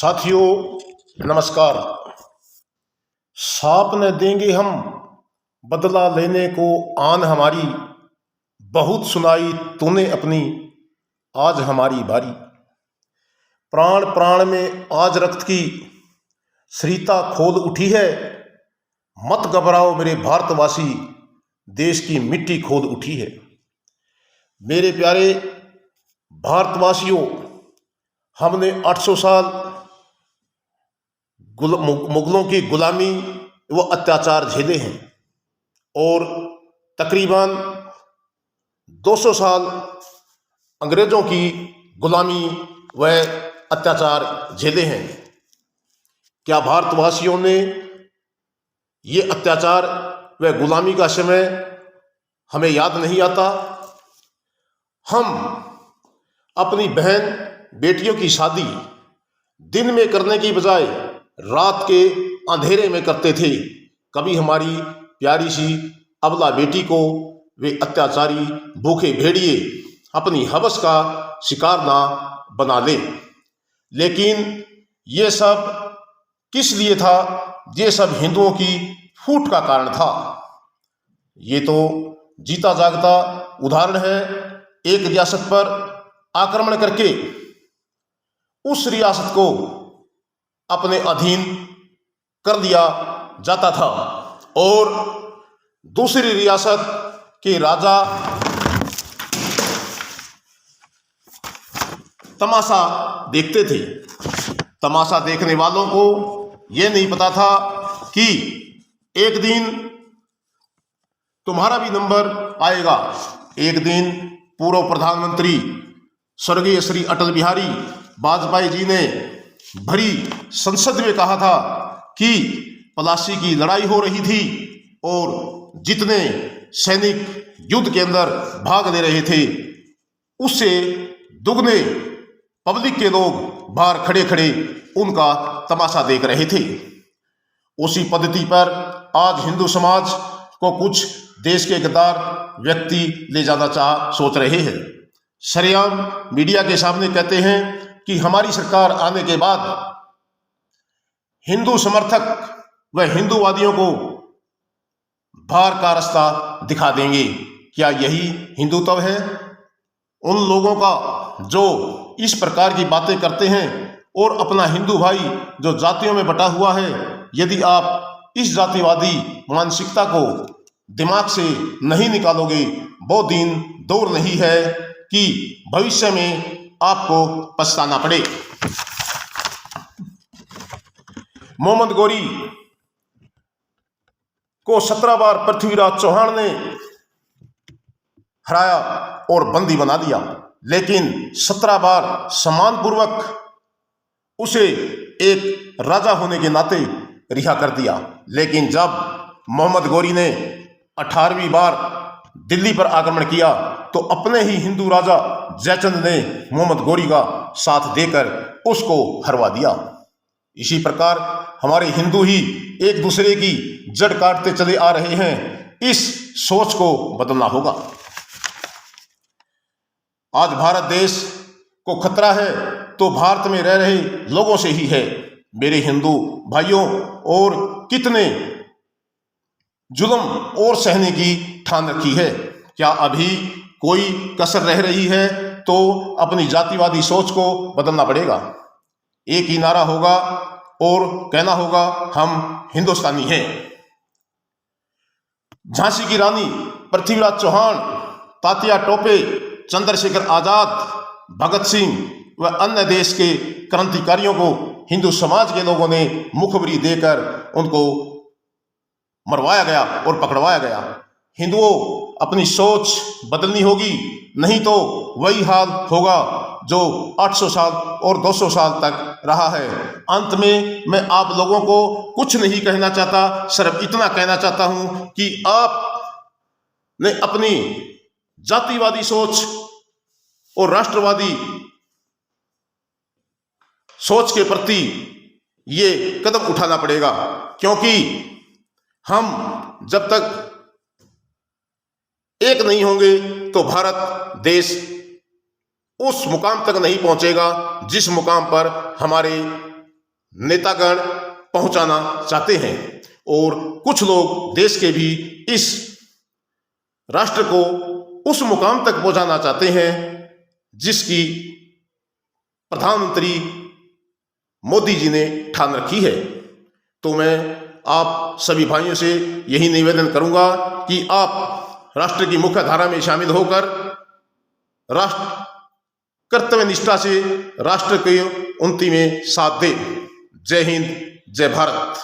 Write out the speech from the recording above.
साथियों नमस्कार। सांप न देंगे हम बदला लेने को आन हमारी, बहुत सुनाई तूने अपनी आज हमारी बारी। प्राण प्राण में आज रक्त की सरिता खोल उठी है, मत घबराओ मेरे भारतवासी, देश की मिट्टी खोद उठी है। मेरे प्यारे भारतवासियों, हमने 800 साल मुगलों की गुलामी व अत्याचार झेले हैं और तकरीबन 200 साल अंग्रेजों की गुलामी व अत्याचार झेले हैं। क्या भारतवासियों ने ये अत्याचार व गुलामी का समय हमें याद नहीं आता? हम अपनी बहन बेटियों की शादी दिन में करने की बजाय रात के अंधेरे में करते थे। कभी हमारी प्यारी सी अबला बेटी को वे अत्याचारी भूखे भेड़िए अपनी हवस का शिकार ना बना ले। लेकिन ये सब किस लिए था? ये सब हिंदुओं की फूट का कारण था। ये तो जीता जागता उदाहरण है। एक रियासत पर आक्रमण करके उस रियासत को अपने अधीन कर दिया जाता था और दूसरी रियासत के राजा तमाशा देखते थे। तमाशा देखने वालों को यह नहीं पता था कि एक दिन तुम्हारा भी नंबर आएगा। एक दिन पूर्व प्रधानमंत्री स्वर्गीय श्री अटल बिहारी वाजपेयी जी ने भरी संसद में कहा था कि पलासी की लड़ाई हो रही थी और जितने सैनिक युद्ध के अंदर भाग ले रहे थे उससे दुगने पब्लिक के लोग बाहर खड़े खड़े उनका तमाशा देख रहे थे। उसी पद्धति पर आज हिंदू समाज को कुछ देश के गद्दार व्यक्ति ले जाना सोच रहे हैं। सरेआम मीडिया के सामने कहते हैं कि हमारी सरकार आने के बाद हिंदू समर्थक व हिंदूवादियों को बाहर का रास्ता दिखा देंगे। क्या यही हिंदुत्व है? उन लोगों का जो इस प्रकार की बातें करते हैं और अपना हिंदू भाई जो जातियों में बटा हुआ है, यदि आप इस जातिवादी मानसिकता को दिमाग से नहीं निकालोगे, वो दिन दूर नहीं है कि भविष्य में आपको पछताना पड़े। मोहम्मद गोरी को 17 बार पृथ्वीराज चौहान ने हराया और बंदी बना दिया, लेकिन 17 बार सम्मानपूर्वक उसे एक राजा होने के नाते रिहा कर दिया। लेकिन जब मोहम्मद गोरी ने 18वीं बार दिल्ली पर आक्रमण किया तो अपने ही हिंदू राजा जयचंद ने मोहम्मद गोरी का साथ देकर उसको हरवा दिया। इसी प्रकार हमारे हिंदू ही एक दूसरे की जड़ काटते चले आ रहे हैं। इस सोच को बदलना होगा। आज भारत देश को खतरा है तो भारत में रह रहे लोगों से ही है। मेरे हिंदू भाइयों, और कितने जुल्म और सहने की ठान रखी है। क्या अभी कोई कसर रह रही है? तो अपनी जातिवादी सोच को बदलना पड़ेगा। एक ही नारा होगा और कहना होगा, हम हिंदुस्तानी हैं। झांसी की रानी पृथ्वीराज चौहान, तात्या टोपे, चंद्रशेखर आजाद, भगत सिंह व अन्य देश के क्रांतिकारियों को हिंदू समाज के लोगों ने मुखबिरी देकर उनको मरवाया गया और पकड़वाया गया। हिंदुओं, अपनी सोच बदलनी होगी, नहीं तो वही हाल होगा जो 800 साल और 200 साल तक रहा है। अंत में मैं आप लोगों को कुछ नहीं कहना चाहता, सिर्फ इतना कहना चाहता हूं कि आप ने अपनी जातिवादी सोच और राष्ट्रवादी सोच के प्रति ये कदम उठाना पड़ेगा, क्योंकि हम जब तक एक नहीं होंगे तो भारत देश उस मुकाम तक नहीं पहुंचेगा जिस मुकाम पर हमारे नेतागण पहुंचाना चाहते हैं और कुछ लोग देश के भी इस राष्ट्र को उस मुकाम तक पहुंचाना चाहते हैं जिसकी प्रधानमंत्री मोदी जी ने ठान रखी है। तो मैं आप सभी भाइयों से यही निवेदन करूंगा कि आप राष्ट्र की मुख्य धारा में शामिल होकर राष्ट्र कर्तव्य निष्ठा से राष्ट्र के उन्नति में साथ दें। जय हिंद, जय भारत।